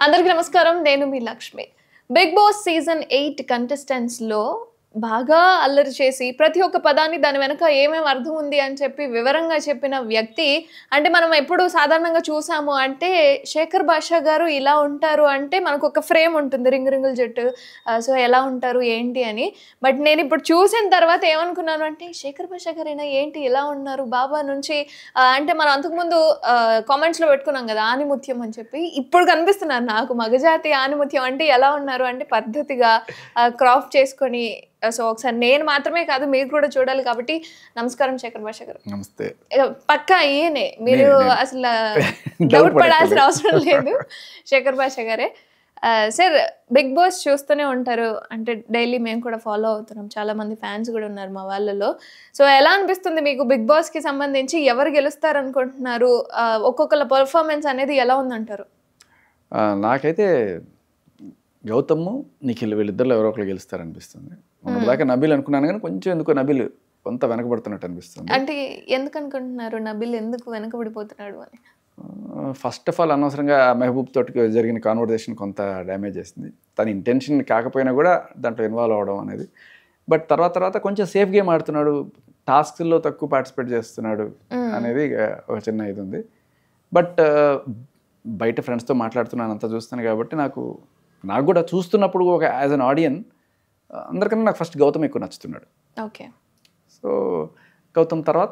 అందరికీ నమస్కారం. నేను మీ లక్ష్మి. 'బిగ్ బాస్' సీజన్ 8 కంటెస్టెంట్స్‌లో బాగా అల్లరి చేసి ప్రతి ఒక్క పదాన్ని దాని వెనక ఏమేమి అర్థం ఉంది అని చెప్పి వివరంగా చెప్పిన వ్యక్తి అంటే మనం ఎప్పుడు సాధారణంగా చూసాము అంటే శేఖర్ భాషా గారు ఇలా ఉంటారు అంటే మనకు ఒక ఫ్రేమ్ ఉంటుంది 'రింగు రింగుల జట్టు' సో ఎలా ఉంటారు ఏంటి అని. బట్ నేను ఇప్పుడు చూసిన తర్వాత ఏమనుకున్నాను అంటే శేఖర్ భాషా గారేనా ఏంటి ఇలా ఉన్నారు బాబా నుంచి అంటే మనం అంతకుముందు కామెంట్స్‌లో పెట్టుకున్నాం కదా ఆనిముత్యం అని చెప్పి. ఇప్పుడు కనిపిస్తున్నారు నాకు మగజాతి ఆనిముత్యం అంటే ఎలా ఉన్నారు అంటే పద్ధతిగా క్రాప్ చేసుకొని సో ఒకసారి నేను మాత్రమే కాదు మీరు కూడా చూడాలి కాబట్టి నమస్కారం శేఖర్ భాషా గారు. నమస్తే. పక్కా ఈయనే మీరు అసలు డౌట్ పడాల్సిన అవసరం లేదు శేఖర్ భాషా గారే. సార్ బిగ్ బాస్ చూస్తూనే ఉంటారు అంటే డైలీ మేము కూడా ఫాలో అవుతున్నాం, చాలా మంది ఫ్యాన్స్ కూడా ఉన్నారు మా వాళ్ళలో. సో ఎలా అనిపిస్తుంది మీకు బిగ్ బాస్కి సంబంధించి ఎవరు గెలుస్తారు అనుకుంటున్నారు? ఒక్కొక్కళ్ళ పర్ఫార్మెన్స్ అనేది ఎలా ఉందంటారు? నాకైతే గౌతమ్ నిఖిల్ వీళ్ళిద్దరిలో ఎవరో ఒకరు గెలుస్తారనిపిస్తుంది. మొన్నటిదాకా నబీల్ అనుకున్నాను కానీ కొంచెం ఎందుకో నబీల్ కొంత వెనకబడుతున్నట్టు అనిపిస్తుంది. అంటే ఎందుకు అనుకుంటున్నారు నబీల్ ఎందుకు వెనకబడిపోతున్నాడు అని? ఫస్ట్ ఆఫ్ ఆల్ అనవసరంగా మెహబూబ్ తోటి జరిగిన కాన్వర్జేషన్ కొంత డ్యామేజ్ చేసింది. తన ఇంటెన్షన్ కాకపోయినా కూడా దాంట్లో ఇన్వాల్వ్ అవ్వడం అనేది. బట్ తర్వాత కొంచెం సేఫ్ గేమ్ ఆడుతున్నాడు, టాస్క్లో తక్కువ పార్టిసిపేట్ చేస్తున్నాడు అనేది ఒక చిన్న ఇది ఉంది. బట్ బయట ఫ్రెండ్స్తో మాట్లాడుతున్నాను అంతా చూస్తాను కాబట్టి నాకు కూడా చూస్తున్నప్పుడు ఒక యాజ్ అన్ ఆడియన్ అందరికన్నా నాకు ఫస్ట్ గౌతమ్ ఎక్కువ నచ్చుతున్నాడు. ఓకే. సో గౌతమ్ తర్వాత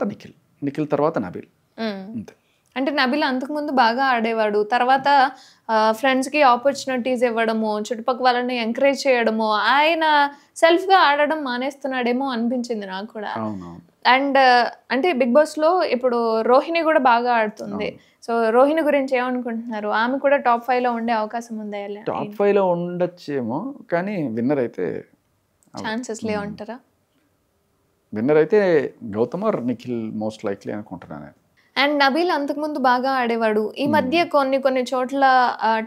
నిఖిల్ తర్వాత నబీల్ అంతే. అంటే నబీల్ అంతకుముందు బాగా ఆడేవాడు, తర్వాత ఫ్రెండ్స్కి ఆపర్చునిటీస్ ఇవ్వడము, చుట్టుపక్కల వాళ్ళని ఎంకరేజ్ చేయడము, ఆయన సెల్ఫ్గా ఆడడం మానేస్తున్నాడేమో అనిపించింది నాకు కూడా. అండ్ అంటే బిగ్ బాస్లో ఇప్పుడు రోహిణి కూడా బాగా ఆడుతుంది. సో రోహిణి గురించి ఏమనుకుంటున్నారు? ఆమె కూడా టాప్ 5లో ఉండే అవకాశం ఉందా? టాప్ 5లో ఉండొచ్చేమో కానీ విన్నర్ అయితే ఛాన్సెస్ లేవంటారా? విన్నర్ అయితే Gautam or Nikhil most likely అనుకుంటున్నాను. అండ్ నబీల్ అంతకుముందు బాగా ఆడేవాడు. ఈ మధ్య కొన్ని చోట్ల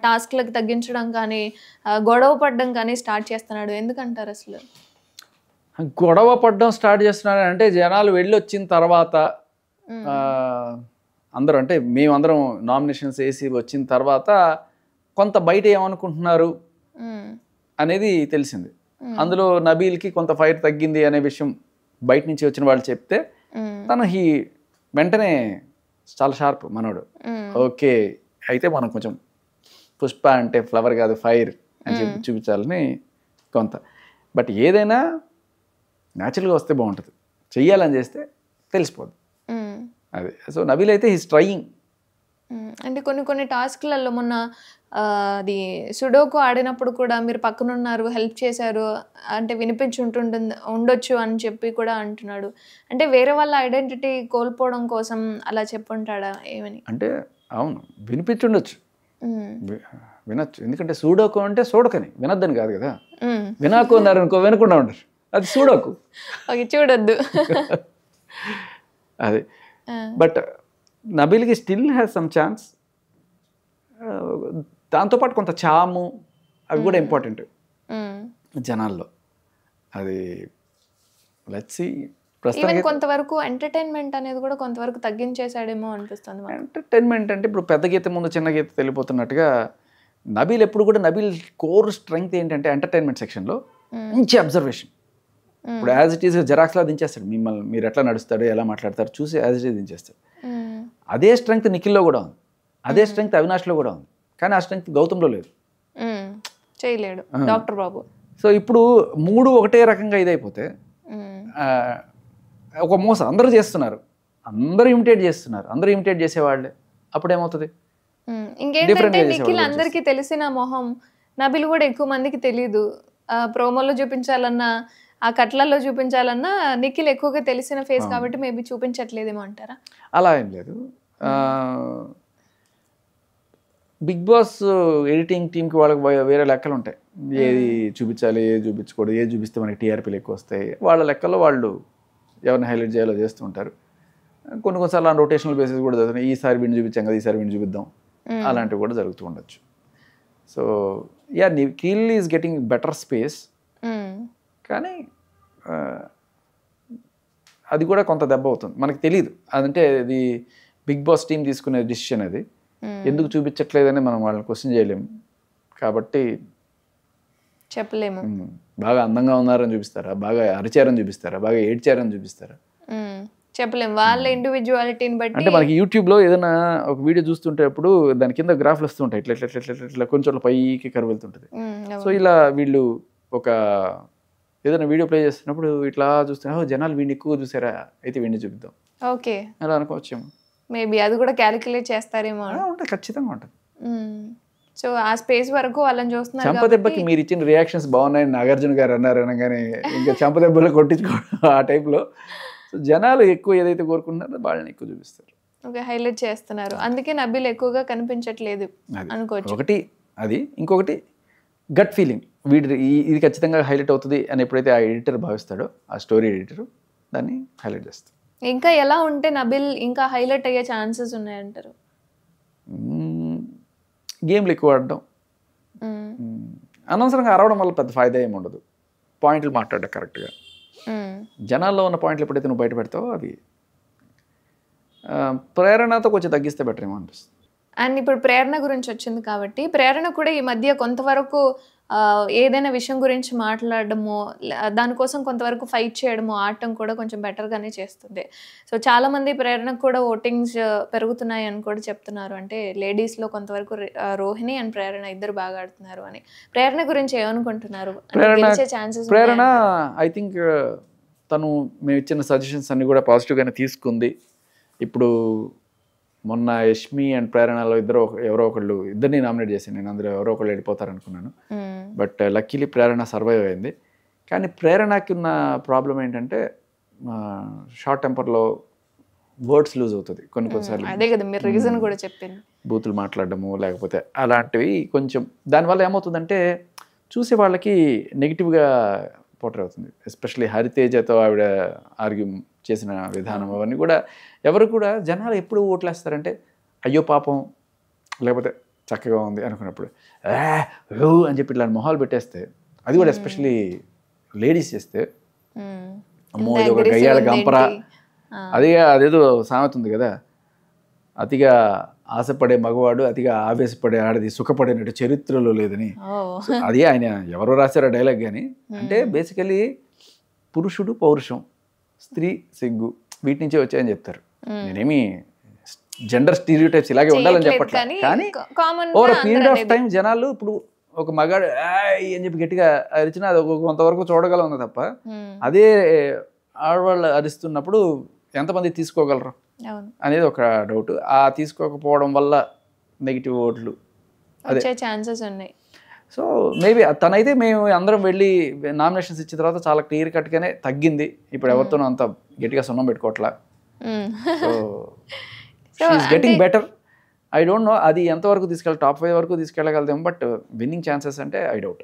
టాస్క్లకు తగ్గించడం కానీ గొడవ పడడం కానీ స్టార్ట్ చేస్తున్నాడు. ఎందుకంటారు అసలు? గొడవ పడడం స్టార్ట్ చేస్తున్నాడు అంటే జనాలు వెళ్ళి వచ్చిన తర్వాత అందరూ అంటే మేమందరం నామినేషన్స్ వేసి వచ్చిన తర్వాత కొంత బయట ఏమనుకుంటున్నారు అనేది తెలిసింది. అందులో నబీల్కి కొంత ఫైర్ తగ్గింది అనే విషయం బయట నుంచి వచ్చిన వాళ్ళు చెప్తే తను వెంటనే చాలా షార్ప్ మనోడు. ఓకే అయితే మనం కొంచెం పుష్ప అంటే ఫ్లవర్ కాదు ఫైర్ అని చెప్పి చూపించాలని కొంత. బట్ ఏదైనా న్యాచురల్గా వస్తే బాగుంటుంది, చెయ్యాలని చేస్తే తెలిసిపోదు అది. సో నబీల్ అయితే హీస్ ట్రయింగ్. అంటే కొన్ని టాస్క్లలో మొన్న అది సుడోకు ఆడినప్పుడు కూడా మీరు పక్కనున్నారు, హెల్ప్ చేశారు అంటే ఉండొచ్చు అని చెప్పి కూడా అంటున్నాడు. అంటే వేరే వాళ్ళ ఐడెంటిటీ కోల్పోవడం కోసం అలా చెప్పుంటాడా ఏమని? అంటే అవును వినిపించుండొచ్చు, వినొచ్చు. ఎందుకంటే సూడోకు అంటే సూడకని వినొద్దని కాదు కదా. వినాకు అన్నారు అనుకో వినకుండా ఉండరు, అది సూడోకు. ఓకే చూడొద్దు అది. బట్ నబీల్కి స్టిల్ హ్యాస్ సమ్ ఛాన్స్. దాంతోపాటు కొంత చాము అవి కూడా ఇంపార్టెంట్ జనాల్లో. అది లెట్స్ సీ. ప్రస్తుతం కొంతవరకు ఎంటర్టైన్మెంట్ అనేది కూడా కొంతవరకు తగ్గించేశాడేమో అనిపిస్తుంది. ఎంటర్టైన్మెంట్ అంటే ఇప్పుడు పెద్ద గీత ముందు చిన్న గీత వెళ్ళిపోతున్నట్టుగా నబీల్ ఎప్పుడు కూడా నబీల్ కోర్ స్ట్రెంగ్త్ ఏంటంటే ఎంటర్టైన్మెంట్ సెక్షన్లో మంచి అబ్జర్వేషన్. ఇప్పుడు యాజ్ ఇట్ ఈస్ జెరాక్స్లా దించేస్తాడు మిమ్మల్ని, మీరు ఎట్లా నడుస్తాడు ఎలా మాట్లాడతారు చూసి యాజ్ ఇట్ ఈస్ దించేస్తాడు. అదే స్ట్రెంగ్త్ నిఖిల్లో కూడా ఉంది, అదే స్ట్రెంగ్త్ అవినాష్లో కూడా ఉంది, కానీ ఆ స్ట్రెంగ్త్ గౌతమ్లో లేదు, చేయలేడు డాక్టర్ బాబు. సో ఇప్పుడు మూడు ఒకటే రకంగా ఇదైపోతే ఒక మోసం అందరూ చేస్తున్నారు, అందరూ ఇమిటేట్ చేస్తున్నారు, అందరూ ఇమిటేట్ చేసేవాళ్ళే. అప్పుడు ఏమవుతుంది? ఇంకేంటంటే నిఖిల్ అందరికీ తెలిసిన మొహం, నబీల్ కూడా ఎక్కువ మందికి తెలీదు. ప్రోమోలో చూపించాలన్నా ఆ కట్లలో చూపించాలన్నా నిఖిల్ ఎక్కువగా తెలిసిన ఫేస్ కాబట్టి మేబీ చూపించట్లేదేమో అంటారా? అలా ఏం లేదు. బిగ్ బాస్ ఎడిటింగ్ టీంకి వాళ్ళకి వేరే లెక్కలు ఉంటాయి, ఏది చూపించాలి ఏది చూపించకూడదు, ఏది చూపిస్తే మనకి టీఆర్పీలు ఎక్కువ వస్తాయి, వాళ్ళ లెక్కల్లో వాళ్ళు ఎవరిని హైలైట్ చేయాలో చేస్తూ ఉంటారు. కొన్నిసార్లు ఆ రొటేషనల్ బేసిస్ కూడా జరుగుతున్నాయి. ఈసారి విన్ చూపించాం కదా ఈసారి విన్ చూపిద్దాం, అలాంటివి కూడా జరుగుతూ ఉండొచ్చు. So yeah Nikhil is getting better space, కానీ అది కూడా కొంత దెబ్బ అవుతుంది, మనకు తెలియదు. అదంటే అది బిగ్ బాస్ టీం తీసుకునే డిసిషన్, అది ఎందుకు చూపించట్లేదని మనం వాళ్ళని క్వశ్చన్ చేయలేము. కాబట్టి చెప్పలేము. బాగా అందంగా ఉన్నారని చూపిస్తారా, బాగా అరిచారని చూపిస్తారా, బాగా ఏడ్చారని చూపిస్తారా, చెప్పలేము. వాళ్ళ ఇండివిజువాలిటీని అంటే బట్టి. మనకి యూట్యూబ్లో ఏదైనా ఒక వీడియో చూస్తుంటేప్పుడు దాని కింద గ్రాఫ్లు వస్తుంటాయి, ఇట్లా ఇట్లా ఇట్లా ఇట్లా ఇట్లా కొంచెం పైకి కరువు వెళ్తుంటుంది. సో ఇలా వీళ్ళు ఒక ఏదైనా వీడియో ప్లే చేస్తున్నప్పుడు ఇట్లా చూస్తే జనాలు వీడిని ఎక్కువ చూసారా, అయితే వీడిని చూపిద్దాం, ఓకే, అలా అనుకోవచ్చేమో. మేబీ అది కూడా క్యాలిక్యులేట్ చేస్తారేమో. ఉంటుంది, ఖచ్చితంగా ఉంటుంది. సో ఆ స్పేస్ వరకు వాళ్ళని చూస్తున్నారు. చంపదెబ్బకి మీరు ఇచ్చిన రియాక్షన్స్ బాగున్నాయని నాగార్జున గారు అన్నారు అనగానే ఇంకా చంపదెబ్బలు కొట్టించుకోవడం ఆ టైప్లో. సో జనాలు ఎక్కువ ఏదైతే కోరుకుంటున్నారో వాళ్ళని ఎక్కువ చూపిస్తారు. ఓకే, హైలైట్ చేస్తున్నారు. అందుకే నబీల్ ఎక్కువగా కనిపించట్లేదు అనుకోవచ్చు. ఒకటి అది, ఇంకొకటి గట్ ఫీలింగ్, ఇది ఖచ్చితంగా హైలైట్ అవుతుంది అని ఎప్పుడైతే ఆ ఎడిటర్ భావిస్తాడో, ఆ స్టోరీ ఎడిటర్ దాన్ని హైలైట్ చేస్తాడు. ఇంకా ఎలా ఉంటే నబీల్ ఇంకా హైలైట్ అయ్యే ఛాన్సెస్ ఉన్నాయంటారు? గేమ్లు ఎక్కువ ఆడడం, అనవసరంగా అరవడం వల్ల పెద్ద ఫాయిదా ఏమి ఉండదు. పాయింట్లు మాట్లాడడం కరెక్ట్గా, జనాల్లో ఉన్న పాయింట్లు ఎప్పుడైతే నువ్వు బయట పెడతావో అవి ప్రేరణతో కొంచెం తగ్గిస్తే బెటర్ ఏమో అనిపిస్తుంది. అండ్ ఇప్పుడు ప్రేరణ గురించి వచ్చింది కాబట్టి, ప్రేరణ కూడా ఈ మధ్య కొంతవరకు ఏదైనా విషయం గురించి మాట్లాడడము, దానికోసం కొంతవరకు ఫైట్ చేయడము, ఆడటం కూడా కొంచెం బెటర్గానే చేస్తుంది. సో చాలామంది ప్రేరణకు కూడా ఓటింగ్స్ పెరుగుతున్నాయి అని కూడా చెప్తున్నారు. అంటే లేడీస్లో కొంతవరకు రోహిణి అండ్ ప్రేరణ ఇద్దరు బాగా ఆడుతున్నారు అని. ప్రేరణ గురించి ఏమనుకుంటున్నారు? ప్రేరణ ఐ థింక్ తను మేము ఇచ్చిన సజెషన్స్ అన్ని కూడా పాజిటివ్గానే తీసుకుంది. ఇప్పుడు మొన్న యష్మి అండ్ ప్రేరణలో ఎవరో ఒకళ్ళు ఇద్దరిని నామినేట్ చేశాను నేను, అందులో ఎవరో ఒకళ్ళు వెళ్ళిపోతారు అనుకున్నాను. బట్ లక్కీలీ ప్రేరణ సర్వైవ్ అయింది. కానీ ప్రేరణకి ఉన్న ప్రాబ్లం ఏంటంటే షార్ట్ టెంపర్లో వర్డ్స్ లూజ్ అవుతుంది కొన్నిసార్లు. అదే కదా మీరు రీజన్ కూడా చెప్పింది, బూతులు మాట్లాడడము లేకపోతే అలాంటివి కొంచెం. దానివల్ల ఏమవుతుందంటే చూసే వాళ్ళకి నెగిటివ్గా పోర్ట్రే అవుతుంది. ఎస్పెషల్లీ హరితేజతో ఆవిడ ఆర్గ్యూ చేసిన విధానం అవన్నీ కూడా ఎవరు కూడా జనాలు ఎప్పుడు ఓట్లేస్తారంటే అయ్యో పాపం లేకపోతే చక్కగా ఉంది అనుకున్నప్పుడు అని చెప్పి ఇట్లా మొహాలు పెట్టేస్తే, అది కూడా ఎస్పెషల్లీ లేడీస్ చేస్తే అమ్మో ఇది ఒక గయ్యాల గంపరా, అదేదో సామెత ఉంది కదా, అతిగా ఆశపడే మగవాడు అతిగా ఆవేశపడే ఆడది సుఖపడినట్టు చరిత్రలో లేదని. అది ఆయన ఎవరో రాశారో డైలాగ్. కానీ అంటే బేసికలీ పురుషుడు పౌరుషం, స్త్రీ సిగ్గు, వీటి నుంచే వచ్చాయని చెప్తారు. నేనేమి జెండర్ స్టీరియోటైప్స్ ఇలాగే ఉండాలని చెప్పట్లేదు, కానీ ఓవర్ పీరియడ్ ఆఫ్ టైం జనాలు ఇప్పుడు ఒక మగాడు అని చెప్పి గట్టిగా అరిచినా అది కొంతవరకు చూడగలం తప్ప, అదే ఆడవాళ్ళు అరుస్తున్నప్పుడు ఎంతమంది తీసుకోగలరు అనేది ఒక డౌట్. ఆ తీసుకోకపోవడం వల్ల నెగిటివ్ ఓట్లు వచ్చే ఛాన్సెస్ ఉన్నాయి. సో మేబీ తనైతే మేము అందరం వెళ్ళి నామినేషన్స్ ఇచ్చిన తర్వాత చాలా క్లియర్ కట్గానే తగ్గింది. ఇప్పుడు ఎవరితోనూ అంత గట్టిగా సున్నం పెట్టుకోవట్లా. So she is getting better. I don't know అది ఎంతవరకు టాప్ 5 వరకు తీసుకెళ్ళగలుగుతాం, బట్ విన్నింగ్ ఛాన్సెస్ అంటే ఐ డౌట్,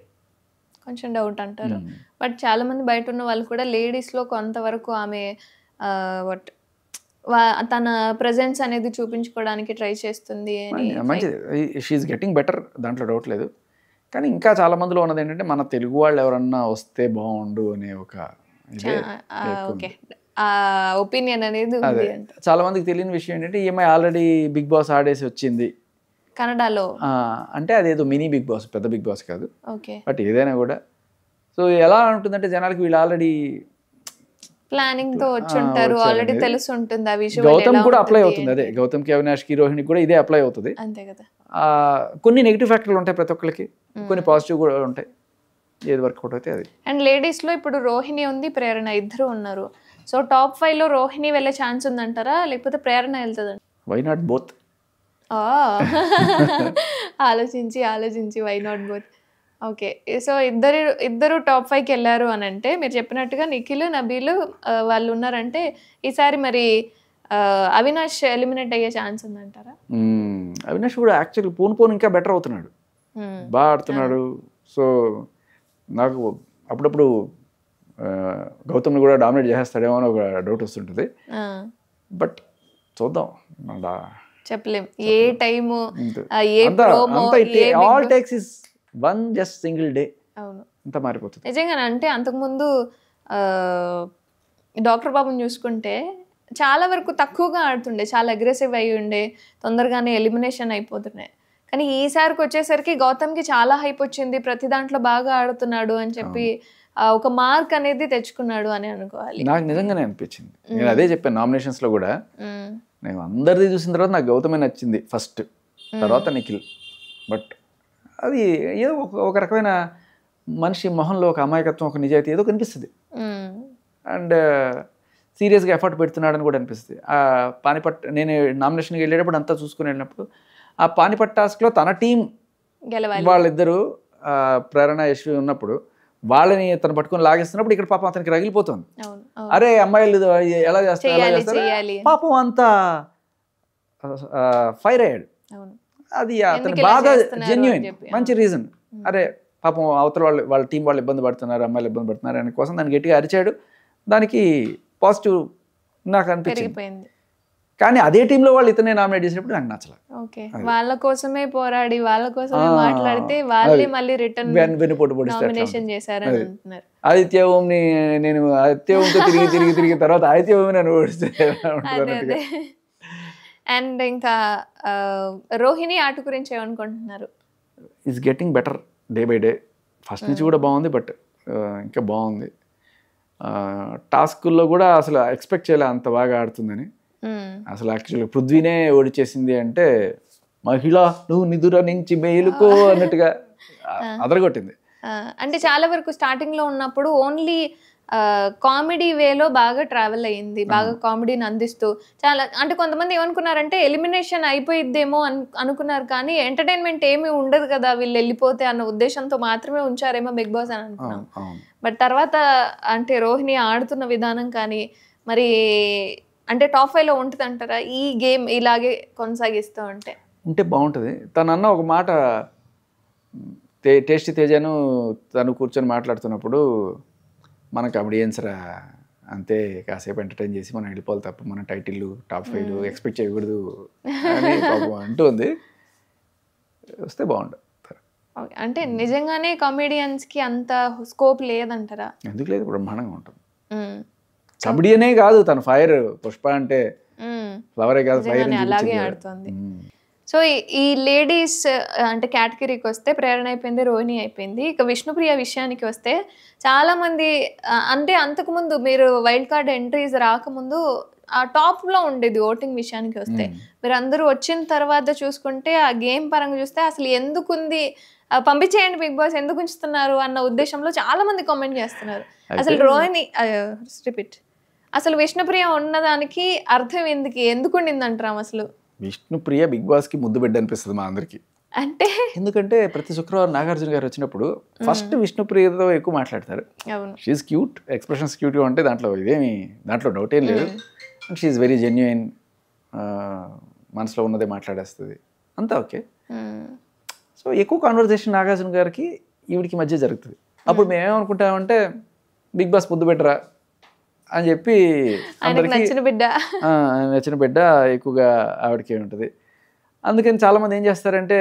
కొంచెం డౌట్ అంటారు. బట్ చాలా మంది బయట ఉన్న వాళ్ళు కూడా లేడీస్లో కొంతవరకు ఆమె తన ప్రెజెన్స్ అనేది చూపించుకోవడానికి ట్రై చేస్తుంది. మంచిది, షీఈస్ గెటింగ్ బెటర్, దాంట్లో డౌట్ లేదు. కానీ ఇంకా చాలా మందిలో ఉన్నది ఏంటంటే మన తెలుగు వాళ్ళు ఎవరన్నా వస్తే బాగుండు అనే ఒక ఒపీనియన్ అనేది. చాలా మందికి తెలియని విషయం ఏంటంటే ఈమె ఆల్రెడీ బిగ్ బాస్ ఆడేసి వచ్చింది కన్నడలో. అంటే అదేదో మినీ బిగ్ బాస్, పెద్ద బిగ్ బాస్ కాదు, బట్ ఏదైనా కూడా. సో ఎలా ఉంటుందంటే జనాలకి వీళ్ళు ఆల్రెడీ ప్లానింగ్ తో వచ్చి ఉంటారు, ఆల్రెడీ తెలిసి ఉంటుంది ఆ విషయం. గౌతమ్ కూడా అప్లై అవుతుంది, అదే గౌతమ్కి, అవినాష్కి, రోహిణికి కూడా ఇదే అప్లై అవుతుంది. అంతే కదా. కొన్ని నెగిటివ్ ఫ్యాక్టర్లు ఉంటాయి ప్రతి ఒక్కరికి, కొన్ని పాజిటివ్ కూడా ఉంటాయి, ఏది వర్కౌట్ అయితే అది. అండ్ లేడీస్ లో ఇప్పుడు రోహిణి ఉంది, ప్రేరణ ఇద్దరు ఉన్నారు. సో టాప్ 5 లో రోహిణి వెళ్ళే ఛాన్స్ ఉందంటారా, లేకపోతే ప్రేరణ వెళ్తుంది? Why not both? ఆలోచించి why not both. Okay, so ఇద్దరు టాప్ 5కి వెళ్ళారు అని అంటే, మీరు చెప్పినట్టుగా నిఖిల్, నబీల్ వాళ్ళు ఉన్నారంటే ఈసారి మరి అవినాష్ ఎలిమినేట్ అయ్యే ఛాన్స్ ఉందంటారా? అవినాష్ కూడా యాక్చువల్లీ పోను ఇంకా బెటర్ అవుతున్నాడు, బాగా ఆడుతున్నాడు. సో నాకు అప్పుడప్పుడు గౌతమ్ని కూడా డామినేట్ చేసేస్తాడేమో అని ఒక డౌట్ వస్తుంటుంది. బట్ చూద్దాం, చెప్పలేం a time all takes is one just single day. అవును, అంతా మారిపోతుంది నిజంగా. అంటే అంతకుముందు డాక్టర్ బాబుని చూసుకుంటే చాలా వరకు తక్కువగా ఆడుతుండే, చాలా అగ్రెసివ్ అయ్యి ఉండే, తొందరగానే ఎలిమినేషన్ అయిపోతున్నాయి. కానీ ఈసారికి వచ్చేసరికి గౌతమ్కి చాలా హైప్ వచ్చింది, ప్రతి దాంట్లో బాగా ఆడుతున్నాడు అని చెప్పి ఒక మార్క్ అనేది తెచ్చుకున్నాడు అని అనుకోవాలి. నాకు నిజంగానే అనిపించింది. నేను అదే చెప్పాను నామినేషన్స్లో కూడా. నేను అందరిది చూసిన తర్వాత నాకు గౌతమే నచ్చింది ఫస్ట్, తర్వాత నిఖిల్. బట్ అది ఏదో ఒక రకమైన మనిషి మొహంలో ఒక అమాయకత్వం, ఒక నిజాయితీ ఏదో కనిపిస్తుంది. అండ్ సీరియస్గా ఎఫర్ట్ పెడుతున్నాడని కూడా అనిపిస్తుంది. ఆ పానిపట్ నేను నామినేషన్కి వెళ్ళేటప్పుడు అంతా చూసుకుని వెళ్ళినప్పుడు ఆ పానిపట్ టాస్క్లో తన టీం వాళ్ళిద్దరూ ప్రేరణ యశ్వి ఉన్నప్పుడు వాళ్ళని తను పట్టుకొని లాగేస్తున్నప్పుడు ఇక్కడ పాపం అతనికి రగిలిపోతుంది. అరే అమ్మాయిలు ఎలా చేస్తారు, పాపం అంతా ఫైర్ అయ్యాడు. అది అతని బాధ జెన్యూన్, మంచి రీజన్. అరే పాపం అవతల వాళ్ళ టీం వాళ్ళు ఇబ్బంది పడుతున్నారు, అమ్మాయిలు ఇబ్బంది పడుతున్నారు అని కోసం దాన్ని గట్టిగా అరిచాడు. దానికి పాజిటివ్ నాకు అనిపించింది. కానీ అదే టీంలో వాళ్ళు ఇతనే నామినేట్ చేసినప్పుడు నాకు నచ్చలేదు. వాళ్ళ కోసమే పోరాడి వాళ్ళ కోసమే మాట్లాడితే వాళ్ళే మళ్ళీ రిటర్న్ నామినేషన్ చేశారు అని అంటున్నారు. ఆదిత్య ఓంని నేను ఆదిత్య ఓంతో తిరిగి తర్వాత ఆదిత్య ఓం నన్ను ఓడిస్తే. అండ్ ఇంకా రోహిణి ఆట గురించి ఏమనుకుంటున్నారు? Is getting better day by day. First నుంచి కూడా బాగుంది, బట్ ఇంకా బాగుంది. టాస్కుల్లో కూడా అసలు ఎక్స్పెక్ట్ చేయలే అంత బాగా ఆడుతుందని. అసలు యాక్చువల్గా పృథ్వీనే ఓడిచేసింది అంటే మహిళ నువ్వు నిదుర నుంచి మేలుకో అన్నట్టుగా అదరగొట్టింది. అంటే చాలా వరకు స్టార్టింగ్ లో ఉన్నప్పుడు ఓన్లీ కామెడీ వేలో బాగా ట్రావెల్ అయ్యింది, బాగా కామెడీని అందిస్తూ చాలా. అంటే కొంతమంది ఏమనుకున్నారంటే ఎలిమినేషన్ అయిపోయిద్దేమో అనుకున్నారు, కానీ ఎంటర్టైన్మెంట్ ఏమీ ఉండదు కదా వీళ్ళు వెళ్ళిపోతే అన్న ఉద్దేశంతో మాత్రమే ఉంచారేమో బిగ్ బాస్ అని అనుకున్నాం. బట్ తర్వాత అంటే రోహిణి ఆడుతున్న విధానం కానీ మరి అంటే టాప్ 5లో ఉంటుంది అంటారా ఈ గేమ్ ఇలాగే కొనసాగిస్తూ ఉంటే బాగుంటుంది. తను అన్న ఒక మాట, టేస్టీ తేజను తను కూర్చొని మాట్లాడుతున్నప్పుడు మన కమెడియన్స్ రా అంతే, కాసేపు ఎంటర్టైన్ చేసి మనం వెళ్ళిపోవాలి తప్ప మన టైటిల్ టాప్ 5 ఎక్స్పెక్ట్ చేయకూడదు అని పాపం అంటుంది. వస్తే బాగుంటుంది. అంటే నిజంగానే కామెడియన్స్కి అంత స్కోప్ లేదంటారా? ఎందుకు లేదు, బ్రహ్మాండంగా ఉంటుంది. కమెడియనే కాదు తన ఫైర్, పుష్ప అంటే ఫ్లవరే కాదు ఫైర్ అలాగే ఆడుతుంది. సో ఈ లేడీస్ అంటే కేటగిరీకి వస్తే ప్రేరణ అయిపోయింది, రోహిణి అయిపోయింది. ఇక విష్ణుప్రియ విషయానికి వస్తే చాలా మంది అంటే అంతకుముందు మీరు వైల్డ్ కార్డ్ ఎంట్రీస్ రాకముందు ఆ టాప్లో ఉండేది ఓటింగ్ విషయానికి వస్తే. మీరు అందరూ వచ్చిన తర్వాత చూసుకుంటే ఆ గేమ్ పరంగా చూస్తే అసలు ఎందుకుంది, పంపించేయండి బిగ్ బాస్, ఎందుకు ఉంచుతున్నారు అన్న ఉద్దేశంలో చాలా మంది కామెంట్ చేస్తున్నారు. అసలు రోహిణి రిపీట్ అసలు విష్ణుప్రియ ఉన్నదానికి అర్థం ఎందుకు ఉండిందంటారా? అసలు విష్ణుప్రియ బిగ్ బాస్కి ముద్దు బిడ్డ అనిపిస్తుంది మా అందరికి. అంటే ఎందుకంటే ప్రతి శుక్రవారం నాగార్జున గారు వచ్చినప్పుడు ఫస్ట్ విష్ణుప్రియతో ఎక్కువ మాట్లాడతారు. షీఈస్ క్యూట్, ఎక్స్ప్రెషన్స్ క్యూట్గా ఉంటే దాంట్లో డౌట్ ఏం లేదు. అండ్ షీఈస్ వెరీ జెన్యున్, మనసులో ఉన్నదే మాట్లాడేస్తుంది, అంతా ఓకే. సో ఎక్కువ కాన్వర్జేషన్ నాగార్జున గారికి ఈవిడికి మధ్య జరుగుతుంది. అప్పుడు మేమేమనుకుంటామంటే బిగ్ బాస్ ముద్దు బిడ్డరా అని చెప్పి అందరికీ నచ్చిన బిడ్డ ఎక్కువగా ఆవిడకే ఉంటుంది. అందుకని చాలామంది ఏం చేస్తారంటే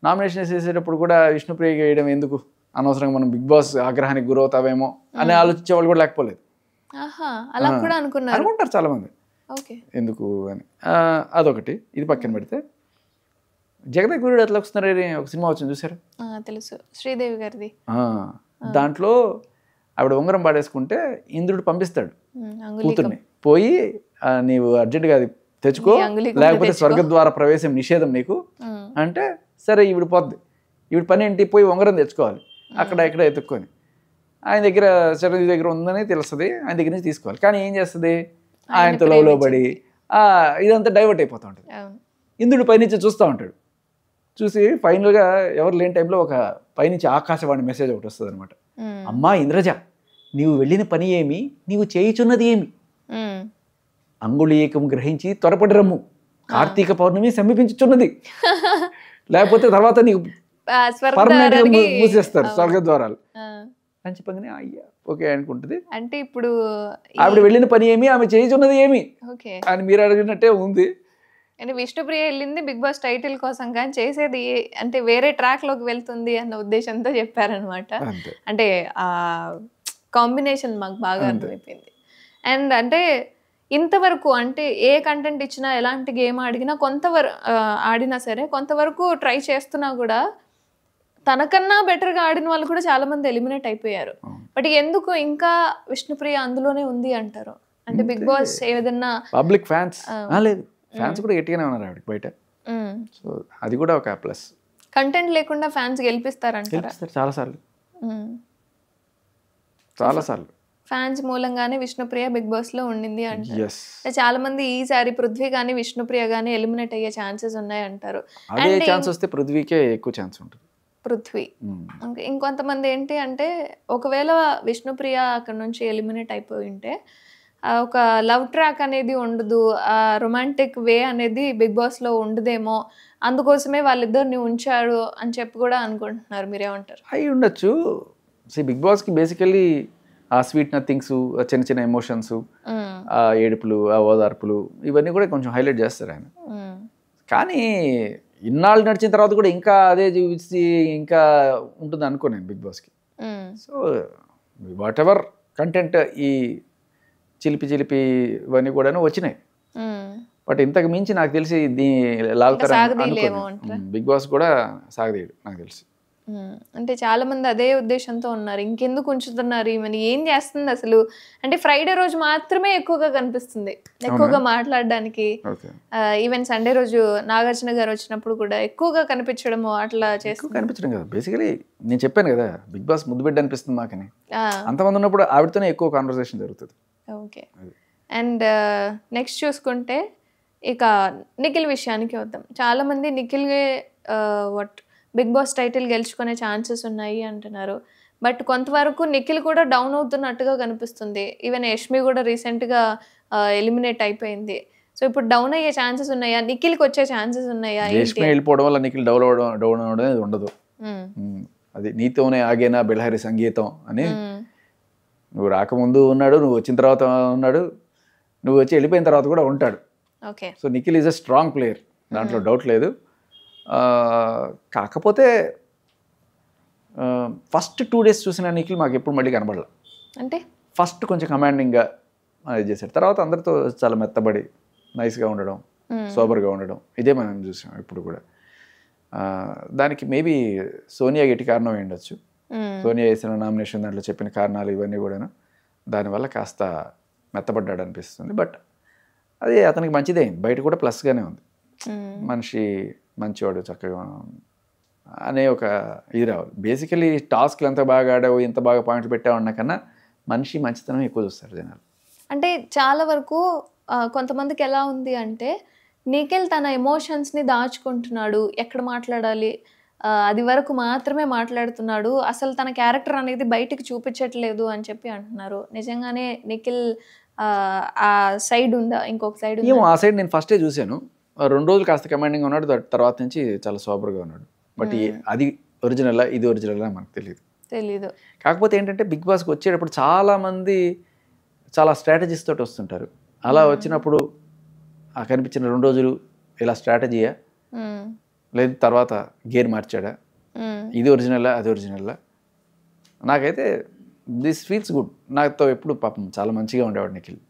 నామినేషన్ చేసేటప్పుడు కూడా విష్ణుప్రియ వేయడం ఎందుకు, అనవసరంగా మనం బిగ్ బాస్ ఆగ్రహానికి గురవుతావేమో అని ఆలోచించే వాళ్ళు కూడా లేకపోలేదు. అనుకుంటారు చాలామంది ఎందుకు అని. అదొకటి. ఇది పక్కన పెడితే జగదేక్ గురుడు ఎట్లా వస్తున్నారని ఒక సినిమా వచ్చింది చూసారు? తెలుసు, శ్రీదేవి గారిది. దాంట్లో ఆవిడ ఉంగరం పాడేసుకుంటే ఇంద్రుడు పంపిస్తాడు కూతుర్ని, పోయి నీవు అర్జెంటుగా అది తెచ్చుకో లేకపోతే స్వర్గద్వార ప్రవేశం నిషేధం నీకు అంటే, సరే ఈవిడ పోద్ది. ఈవిడ పని ఏంటి, పోయి ఉంగరం తెచ్చుకోవాలి అక్కడ ఇక్కడ ఎత్తుక్కొని. ఆయన దగ్గర చిరంజీవి దగ్గర ఉందని తెలుస్తుంది, ఆయన దగ్గర నుంచి తీసుకోవాలి. కానీ ఏం చేస్తుంది, ఆయనతో లవ్లో పడి ఇదంతా డైవర్ట్ అయిపోతూ ఉంటుంది. ఇంద్రుడు పైనుంచి చూస్తూ ఉంటాడు. చూసి ఫైనల్గా ఎవరు లేని టైంలో ఒక పైనుంచి ఆకాశవాణి మెసేజ్ ఒకటి వస్తుంది అనమాట. అమ్మా ఇంద్రజ, నీవు వెళ్ళిన పని ఏమి, నీవు చేయుచున్నది ఏమి, అంగుళీకం గ్రహించి త్వరపడి రమ్ము, కార్తీక పౌర్ణమి సమీపించుచున్నది, లేకపోతే తర్వాత నీకు పర్మనెంట్గా మూసేస్తారు స్వర్గద్వారాలు అని చెప్పగానే అయ్యా ఓకే అనుకుంటుంది. అంటే ఇప్పుడు ఆవిడ వెళ్ళిన పని ఏమి, ఆమె చేయుచున్నది ఏమి అని మీరు అడిగినట్టే ఉంది. అంటే విష్ణుప్రియ వెళ్ళింది బిగ్ బాస్ టైటిల్ కోసం, కానీ చేసేది అంటే వేరే ట్రాక్ లోకి వెళ్తుంది అన్న ఉద్దేశంతో చెప్పారనమాట. అంటే ఆ కాంబినేషన్ మాకు బాగా అర్థమైపోయింది. అండ్ అంటే ఇంతవరకు అంటే ఏ కంటెంట్ ఇచ్చినా, ఎలాంటి గేమ్ ఆడినా ఆడినా సరే కొంతవరకు ట్రై చేస్తున్నా కూడా తనకన్నా బెటర్‌గా ఆడిన వాళ్ళు కూడా చాలా మంది ఎలిమినేట్ అయిపోయారు. బట్ ఎందుకు ఇంకా విష్ణుప్రియ అందులోనే ఉంది అంటారు? అంటే బిగ్ బాస్ ఏదన్నా పబ్లిక్ ఫ్యాన్స్ లేదు, ఫ్యాన్స్ కూడా గట్టిగానే ఉన్నారు ఆవిడకి బయట. సో అది కూడా ఒక ప్లస్. కంటెంట్ లేకుండా ఫ్యాన్స్ గెలిపిస్తారంటారా? చాలాసార్లు, చాలాసార్లు ఫ్యాన్స్ మూలంగానే విష్ణుప్రియ బిగ్ బాస్ లో ఉండింది అంటారు. Yes. చాలా మంది ఈసారి పృథ్వీ కానీ విష్ణుప్రియ కానీ ఎలిమినేట్ అయ్యే ఛాన్సెస్ ఉన్నాయి అంటారు. అదే ఛాన్స్ వస్తే పృథ్వీకే ఎక్కువ ఛాన్స్ ఉంటుంది. పృథ్వీ ఇంకొంతమంది ఏంటి అంటే ఒకవేళ విష్ణుప్రియ అక్కడ నుంచి ఎలిమినేట్ అయిపోయి ఉంటే ఒక లవ్ ట్రాక్ అనేది ఉండదు, ఆ రొమాంటిక్ వే అనేది బిగ్ బాస్ లో ఉండదేమో, అందుకోసమే వాళ్ళిద్దరిని ఉంచారు అని చెప్పి కూడా అనుకుంటున్నారు. మీరేమంటారు? అయి ఉండొచ్చు. బిగ్ బాస్కి బేసికల్లీ ఆ స్వీట్ నథింగ్స్, చిన్న చిన్న ఎమోషన్స్, ఆ ఏడుపులు, ఆ ఓదార్పులు ఇవన్నీ కూడా కొంచెం హైలైట్ చేస్తారు ఆయన. కానీ ఇన్నాళ్ళు నడిచిన తర్వాత కూడా ఇంకా అదే చూసి ఇంకా ఉంటుంది అనుకో నేను బిగ్ బాస్కి. సో వాట్ ఎవర్ కంటెంట్ ఈ చిలిపి చిలిపి ఇవన్నీ కూడా వచ్చినాయి. బట్ ఇంతకు మించి నాకు తెలిసి దీన్ని లాగుతారు బిగ్ బాస్ కూడా సాగదీయడు నాకు తెలిసి. అంటే చాలా మంది అదే ఉద్దేశంతో ఉన్నారు, ఇంకెందుకు ఉంచుతున్నారు ఈమెని, ఏం చేస్తుంది అసలు అంటే. ఫ్రైడే రోజు మాత్రమే ఎక్కువగా కనిపిస్తుంది, ఎక్కువగా మాట్లాడడానికి. ఈవెన్ సండే రోజు నాగార్జున గారు వచ్చినప్పుడు కూడా ఎక్కువగా కనిపించడం అట్లా చేస్తూ కనిపించడం కదా. బేసికలీ నేను చెప్పాను కదా బిగ్ బాస్ ముద్దు బిడ్డ అనిపిస్తుంది మాకని. అంతమంది ఉన్నప్పుడు ఆవిడతోనే ఎక్కువ కాన్వర్సేషన్ జరుగుతుంది. ఓకే. అండ్ నెక్స్ట్ చూసుకుంటే ఇక నిఖిల్ విషయానికి వద్దాం. చాలా మంది నిఖిల్గే బిగ్ బాస్ టైటిల్ గెలుచుకునే ఛాన్సెస్ ఉన్నాయి అంటున్నారు. బట్ కొంతవరకు నిఖిల్ కూడా డౌన్ అవుతున్నట్టుగా కనిపిస్తుంది. ఈవెన్ యష్మి కూడా రీసెంట్గా ఎలిమినేట్ అయిపోయింది. సో ఇప్పుడు డౌన్ అయ్యే ఛాన్సెస్ ఉన్నాయా, నిఖిల్కి వచ్చే ఛాన్సెస్ ఉన్నాయా? యష్మి వెళ్ళిపోవడం వల్ల నిఖిల్ డౌన్ అవడం ఉండదు. అది నీతోనే ఆగేనా బిల్హరి సంగీతం అని. నువ్వు రాకముందు ఉన్నాడు, నువ్వు వచ్చిన తర్వాత ఉన్నాడు, నువ్వు వచ్చి వెళ్ళిపోయిన తర్వాత కూడా ఉంటాడు. Okay. So Nikhil is a strong player, దాంట్లో డౌట్ లేదు. కాకపోతే ఫస్ట్ 2 days చూసిన నిఖిల్ మాకు ఎప్పుడు మళ్ళీ కనబడలే. అంటే ఫస్ట్ కొంచెం కమాండింగ్గా అది చేశాడు, తర్వాత అందరితో చాలా మెత్తబడి నైస్గా ఉండడం, సోబర్గా ఉండడం, ఇదే మనం చూసాం ఇప్పుడు కూడా. దానికి మేబీ సోనియా గట్టి కారణం ఉండొచ్చు. సోనియా వేసిన నామినేషన్ దాంట్లో చెప్పిన కారణాలు ఇవన్నీ కూడాను దానివల్ల కాస్త మెత్తబడ్డాడు అనిపిస్తుంది. బట్ అది అతనికి మంచిదే, బయట కూడా ప్లస్గానే ఉంది. మనిషి మంచివాడు, చక్కగా అనే ఒక ఇది రావాలి. బేసికలీ టాస్క్లు ఎంత బాగా ఆడావు, ఎంత బాగా పాయింట్లు పెట్టావు అన్న కన్నా మనిషి మంచితనం ఎక్కువ చూస్తారు జనాలు. అంటే చాలా వరకు కొంతమందికి ఎలా ఉంది అంటే నిఖిల్ తన ఎమోషన్స్ని దాచుకుంటున్నాడు, ఎక్కడ మాట్లాడాలి అది వరకు మాత్రమే మాట్లాడుతున్నాడు, అసలు తన క్యారెక్టర్ అనేది బయటికి చూపించట్లేదు అని చెప్పి అంటున్నారు. నిజంగానే నిఖిల్ ఆ సైడ్ ఉందా, ఇంకొక సైడ్? ఏమో ఆ సైడ్ నేను ఫస్టే చూశాను. 2 రోజులు కాస్త కమాండింగ్ ఉన్నాడు, తర్వాత నుంచి చాలా సోబర్గా ఉన్నాడు. బట్ అది ఒరిజినల్ ఇది ఒరిజినల్ మనకు తెలీదు. కాకపోతే ఏంటంటే బిగ్ బాస్కి వచ్చేటప్పుడు చాలామంది చాలా స్ట్రాటజీస్ తోటి వస్తుంటారు. అలా వచ్చినప్పుడు ఆ కనిపించిన 2 రోజులు ఇలా స్ట్రాటజీయా లేదు తర్వాత గేర్ మార్చాడా, ఇది ఒరిజినల్లా అది ఒరిజినల్లా? నాకైతే దిస్ ఫీల్స్ గుడ్. నాతో ఎప్పుడు పాపం చాలా మంచిగా ఉండేవాడు నిఖిల్,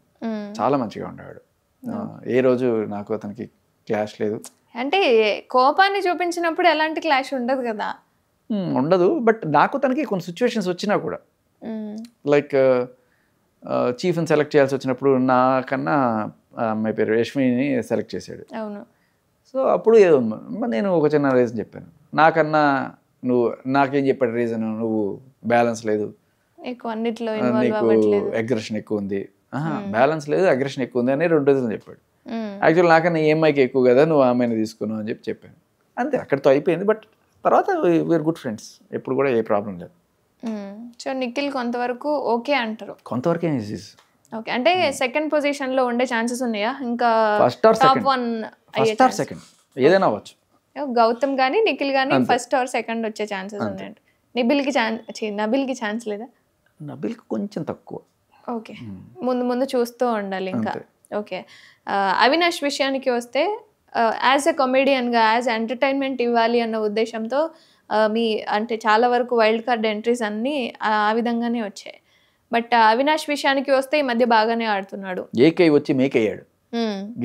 చాలా మంచిగా ఉండేవాడు. ఏ రోజు నాకు అతనికి క్లాష్ లేదు. అంటే కోపాన్ని చూపించినప్పుడు ఎలాంటి క్లాష్ ఉండదు కదా. ఉండదు. బట్ నాకు తనకి కొన్ని సిచ్యువేషన్స్ వచ్చినా కూడా లైక్ చీఫ్ని సెలెక్ట్ చేయాల్సి వచ్చినప్పుడు నాకన్నా అమ్మాయి పేరు యష్మిని సెలెక్ట్ చేశాడు. అవును. సో అప్పుడు నేను ఒక చిన్న రీజన్ చెప్పాను, నాకన్నా నువ్వు నాకేం చెప్పాడు రీజన్, నువ్వు బ్యాలెన్స్ లేదు, నీకు అగ్రెషన్ ఎక్కువ ఉంది, బ్యాలెన్స్ లేదు అగ్రెషన్ ఎక్కువ ఉంది అని 2 రీజన్లు చెప్పాడు. యాక్చువల్ నాకన్నా ఈఎంఐకి ఎక్కువ కదా, నువ్వు ఆమెను తీసుకున్నావు అని చెప్పాను. అంతే, అక్కడితో అయిపోయింది. బట్ తర్వాత వీఆర్ గుడ్ ఫ్రెండ్స్, ఎప్పుడు కూడా ఏ ప్రాబ్లం లేదు. సో నిఖిల్ కొంతవరకు ఓకే అంటారు? కొంతవరకు ఓకే. అంటే సెకండ్ పొజిషన్ లో ఉండే ఛాన్సెస్ ఉన్నాయా? ఇంకా ఫస్ట్ ఆర్ సెకండ్ ఏదైనా అవ్వచ్చు. గౌతమ్ కానీ నిఖిల్ కానీ ఫస్ట్ ఆర్ సెకండ్ వచ్చే ఛాన్సెస్ ఉన్నాయంట. నబిల్కి ఛాన్స్ లేదా? నబిల్కి కొంచెం తక్కువ. ఓకే, ముందు చూస్తూ ఉండాలి ఇంకా. ఓకే. అవినాష్ విషయానికి వస్తే యాజ్ ఎ కమెడియన్గా యాజ్ ఎంటర్టైన్మెంట్ ఇవ్వాలి అన్న ఉద్దేశంతో మీ అంటే చాలా వరకు వైల్డ్ కార్డ్ ఎంట్రీస్ అన్నీ ఆ విధంగానే వచ్చాయి. బట్ అవినాష్ విషయానికి వస్తే ఈ మధ్య బాగానే ఆడుతున్నాడు. ఏకై వచ్చి మేకయ్యాడు,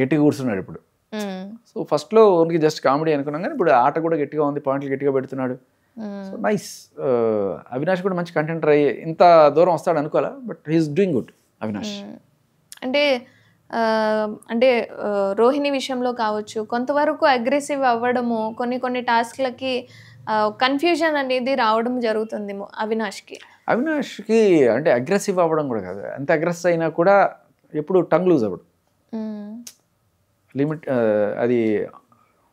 గట్టిగా కూర్చున్నాడు ఇప్పుడు. సో ఫస్ట్లో ఓన్లీ జస్ట్ కామెడీ అనుకున్నాం, కానీ ఇప్పుడు ఆట కూడా గట్టిగా ఉంది, పాయింట్లు గట్టిగా పెడుతున్నాడు. So nice. అవినాష్ కూడా మంచి కంటెంటర్ అయ్యి ఇంత దూరం వస్తాడు అనుకోవాలా, but he's doing good Avinash. అంటే అంటే రోహిణి విషయంలో కావచ్చు, కొంతవరకు అగ్రెసివ్ అవ్వడము, కొన్ని టాస్క్లకి కన్ఫ్యూజన్ అనేది రావడం జరుగుతుందేమో అవినాష్కి. అంటే అగ్రెసివ్ అవ్వడం కూడా కాదు, ఎంత అగ్రెసివ్ అయినా కూడా ఎప్పుడు టంగ్ లూజ్ అవ్వడు. లిమిట్ అది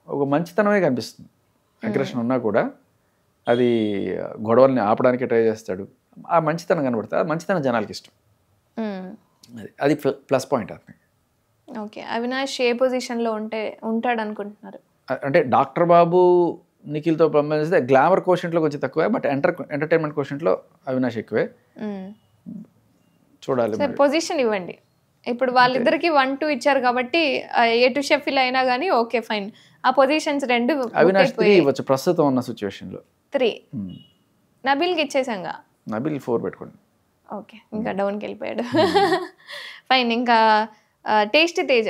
ఒక మంచితనమే కనిపిస్తుంది. అగ్రెషన్ ఉన్నా కూడా అది గొడవల్ని ఆపడానికి ట్రై చేస్తాడు. ఆ మంచితనం కనబడుతుంది, ఆ మంచితనం జనాలకి ఇష్టం. అది ప్లస్ పాయింట్ అతనికి. ఓకే, అవినాష్ ఏ పొజిషన్లో ఉంటాడు అనుకుంటున్నారు? అంటే డాక్టర్ బాబు నిఖిల్తో సంబంధించి గ్లామర్ కోషెంట్లో కొంచెం తక్కువే, బట్ ఎంటర్టైన్మెంట్ కోషెంట్లో అవినాష్ ఎక్కువే. చూడాలి. పొజిషన్ ఇవ్వండి. ఇప్పుడు వాళ్ళిద్దరికి 1-2 ఇచ్చారు కాబట్టి ఏ టు షెఫిల్ అయినా కానీ ఓకే ఫైన్. ఆ పొజిషన్స్ రెండు అవినాష్ 3 ఇవ్వచ్చు ప్రస్తుతం ఉన్న సిచ్యువేషన్లో. 3 నబీల్కి ఇచ్చేసాంగా. నబీల్ 4 పెట్టుకోండి. ఓకే, ఇంకా డౌన్కి వెళ్ళిపోయాడు. ఫైన్. ఇంకా టేస్టీ తేజ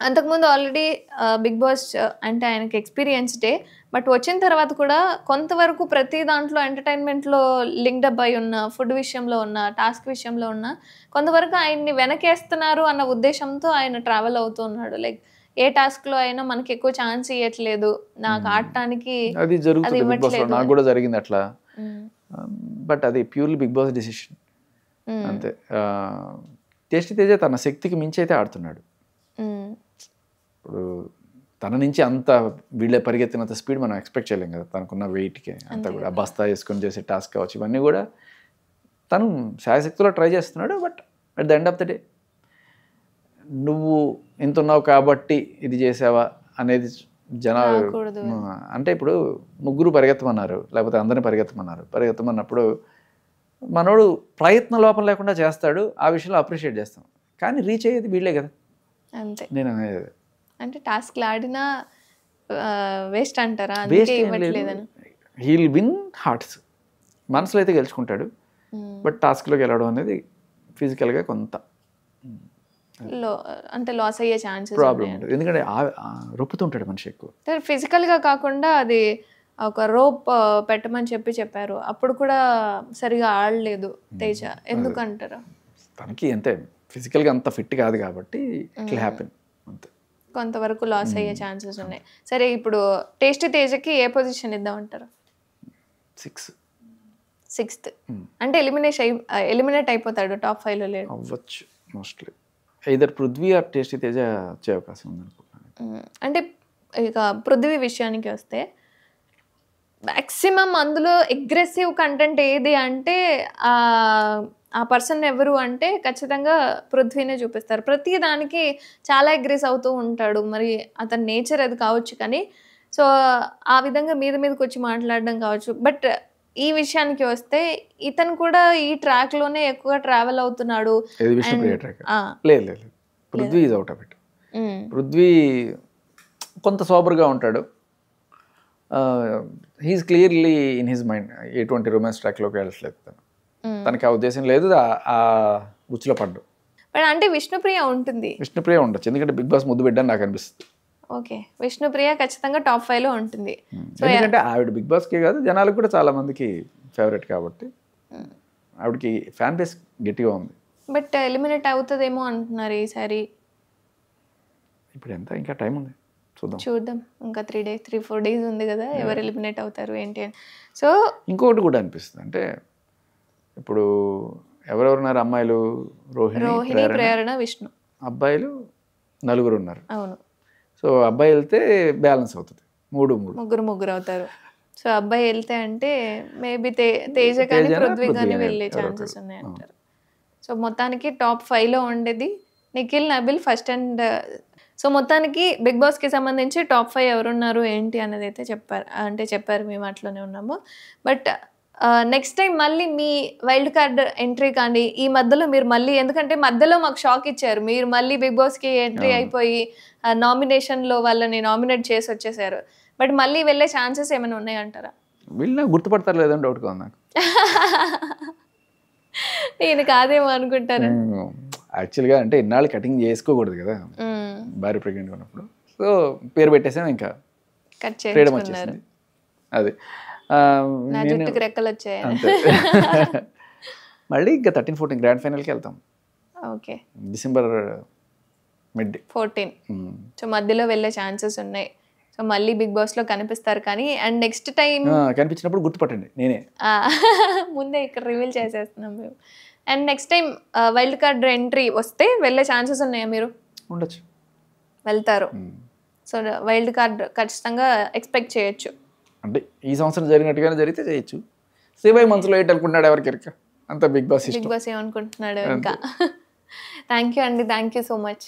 అంతకుముందు ఆల్రెడీ బిగ్ బాస్ అంటే ఆయనకి ఎక్స్పీరియన్స్డే, బట్ వచ్చిన తర్వాత కూడా కొంతవరకు ప్రతి దాంట్లో ఎంటర్టైన్మెంట్లో లింక్డ్ అప్ అయి ఉన్న, ఫుడ్ విషయంలో ఉన్న, టాస్క్ విషయంలో ఉన్న, కొంతవరకు ఆయన్ని వెనకేస్తున్నారు అన్న ఉద్దేశంతో ఆయన ట్రావెల్ అవుతూ ఉన్నాడు. లైక్ ఏ టాస్క్లో అయినా మనకి ఎక్కువ ఛాన్స్ ఇవ్వట్లేదు, నాకు ఆడటానికి అది జరుగుతుంది. బిగ్ బాస్ లో నాకు కూడా జరిగింది అట్లా, బట్ అది ప్యూర్లీ బిగ్ బాస్ డిసిషన్ అంతే. టేస్టీ తేజ తన శక్తికి మించి అయితే ఆడుతున్నాడు. ఇప్పుడు తన నుంచి అంత వీళ్ళే పరిగెత్తినంత స్పీడ్ మనం ఎక్స్పెక్ట్ చేయలేం కదా, తనకున్న వెయిట్కి అంతా కూడా. బస్తా వేసుకొని చేసే టాస్క్ కావచ్చు, ఇవన్నీ కూడా తను శాయశక్తిలో ట్రై చేస్తున్నాడు. But at the end of the day నువ్వు ఇంత ఉన్నావు కాబట్టి ఇది చేసావా అనేది జనాలు అంటే, ఇప్పుడు ముగ్గురు పరిగెత్తమన్నారు, లేకపోతే అందరినీ పరిగెత్తమన్నప్పుడు మనోడు ప్రయత్న లోపం లేకుండా చేస్తాడు, ఆ విషయంలో అప్రిషియేట్ చేస్తాం. కానీ రీచ్ అయ్యేది వీళ్ళే కదా అంతే. నేను అనేది అంటే టాస్క్లు ఆడినా వేస్ట్ అంటారా? హీల్ విన్ హార్ట్స్, మనసులో అయితే గెలుచుకుంటాడు, బట్ టాస్క్లో గెలవడం అనేది ఫిజికల్గా కొంత అంటే లాస్ అయ్యే ఛాన్సెస్ ప్రాబ్లం ఉంటుంది. ఎందుకంటే రొప్పుతుంటాడు మనిషి ఎక్కువ. ఫిజికల్గా కాకుండా అది ఒక రోప్ పెట్టమని చెప్పారు, అప్పుడు కూడా సరిగా ఆడలేదు తేజ. ఎందుకంటారా? తనకి అంతే ఫిజికల్గా అంత ఫిట్ కాదు కాబట్టి ఇట్లా హ్యాపెన్ అంతే. కొంతవరకు లాస్ అయ్యే ఛాన్సెస్ ఉన్నాయి. సరే, ఇప్పుడు టేస్టీ తేజకి ఏ పొజిషన్ ఇద్దామంటారు? 6th. అంటే ఎలిమినేట్ అయిపోతాడు, టాప్ 5లో లేడు. అవ్వచ్చు mostly. Either Prithvi or tasty Teja వచ్చే అవకాశం ఉంది అనుకుంటున్నాను. అంటే ఇక పృథ్వీ విషయానికి వస్తే మ్యాక్సిమం అందులో అగ్రెసివ్ కంటెంట్ ఏది అంటే ఆ పర్సన్ ఎవరు అంటే ఖచ్చితంగా పృథ్వీనే చూపిస్తారు. ప్రతి దానికి చాలా అగ్రెసివ్ అవుతూ ఉంటాడు. మరి అతని నేచర్ అది కావచ్చు, కానీ సో ఆ విధంగా మీదకి వచ్చి మాట్లాడడం కావచ్చు. బట్ ఈ విషయానికి వస్తే ఇతను కూడా ఈ ట్రాక్లోనే ఎక్కువ ట్రావెల్ అవుతున్నాడు. Prithvi is out of it. Prithvi కొంత సోబర్గా ఉంటాడు. He's clearly in his mind ఎటువంటి రొమాన్స్ ట్రాక్లోకి వెళ్ళట్లేదు తను. తనకి ఆ ఉద్దేశం లేదు, ఆ ఉచ్చులో పడ్డు. అంటే విష్ణుప్రియ ఉంటుంది. విష్ణుప్రియ ఉండొచ్చు, ఎందుకంటే బిగ్ బాస్ ముద్దు బిడ్డ నాకు అనిపిస్తుంది. ఓకే, విష్ణుప్రియ ఖచ్చితంగా టాప్ 5లో ఉంటుంది. ఎందుకంటే ఆవిడ బిగ్ బాస్కే కాదు, జనాలకు కూడా చాలా మందికి ఫేవరెట్ కాబట్టి ఆవిడకి ఫ్యాన్ బేస్ గట్టిగా ఉంది. బట్ ఎలిమినేట్ అవుతుందేమో అంటున్నారు ఈసారి. ఇప్పుడు ఎంత ఇంకా టైం ఉంది, చూద్దాం. ఇంకా 3-4 డేస్ ఉంది కదా, ఎవరు ఎలిమినేట్ అవుతారు ఏంటి అని. సో ఇంకొకటి కూడా అనిపిస్తుంది, అంటే ఇప్పుడు ఎవరెవరున్నారు అమ్మాయిలు? రోహిణి, ప్రేరణ, విష్ణు. అబ్బాయిలు 4 ఉన్నారు. అవును. సో అబ్బాయి వెళ్తే బ్యాలెన్స్ అవుతుంది, 3 ముగ్గురు అవుతారు. సో అబ్బాయి వెళ్తే అంటే మేబీ తేజ కానీ పృథ్వీ కానీ వెళ్ళే ఛాన్సెస్ ఉన్నాయి అంటారు. సో మొత్తానికి టాప్ 5లో ఉండేది Nikhil, Nabeel first and. So మొత్తానికి బిగ్ బాస్కి సంబంధించి టాప్ 5 ఎవరున్నారు ఏంటి అనేది అయితే చెప్పారు, మేము అట్లోనే ఉన్నాము. బట్ నెక్స్ట్ టైం మళ్ళీ మీ వైల్డ్ కార్డ్ ఎంట్రీ కానీ ఈ మధ్యలో మీరు మళ్ళీ, ఎందుకంటే మధ్యలో మాకు షాక్ ఇచ్చారు, మీరు మళ్ళీ బిగ్ బాస్కి ఎంట్రీ అయిపోయి నామినేషన్లో వాళ్ళని నామినేట్ చేసి వచ్చేసారు. బట్ మళ్ళీ వెళ్ళే ఛాన్సెస్ ఏమైనా ఉన్నాయంటారా? వీళ్ళని గుర్తుపడతారు లేదని డౌట్గా ఉంది నాకు. ఈయన కాదేమో అనుకుంటారు. యాక్చువల్గా అంటే ఇన్నాళ్ళు కటింగ్ చేసుకోకూడదు కదా భార్య ప్రెగ్నెంట్ ఉన్నప్పుడు. సో పేరు పెట్టేసాం, ఇంకా కట్ ఫ్రీడమ్ చేయించుకున్నారు. వచ్చేసింది. అది నా జుట్టుకి రెక్కలు వచ్చాయి. అంతే. మళ్ళీ ఇంకా 13-14 గ్రాండ్ ఫైనల్కి వెళ్తాం, ఓకే డిసెంబర్ మిడ్ 14. సో మధ్యలో వెళ్ళే ఛాన్సెస్ ఉన్నాయి. సో మళ్ళీ బిగ్ బాస్లో కనిపిస్తారు కానీ, అండ్ నెక్స్ట్ టైం కనిపించినప్పుడు గుర్తుపట్టండి నేనే. ముందే ఇక్కడ రివీల్ చేసేస్తున్నాం మేము. And next time wild card entry వస్తే వెళ్ళే ఛాన్సెస్ ఉన్నాయా మీరు? ఉండొచ్చు, వెళ్తారు. సో వైల్డ్ కార్డ్ ఖచ్చితంగా ఎక్స్పెక్ట్ చేయొచ్చు. అంటే ఈ సంవత్సరం జరిగినట్టుగానే జరిగితే చేయొచ్చు. సేవ్ అయ్యి మనసులో ఏంటి అనుకుంటున్నాడు ఎవరికి అంత బిగ్ బాస్ బిగ్ బాస్ ఏమనుకుంటున్నాడు ఇంకా. థ్యాంక్ యూ అండి, థ్యాంక్ యూ సో మచ్.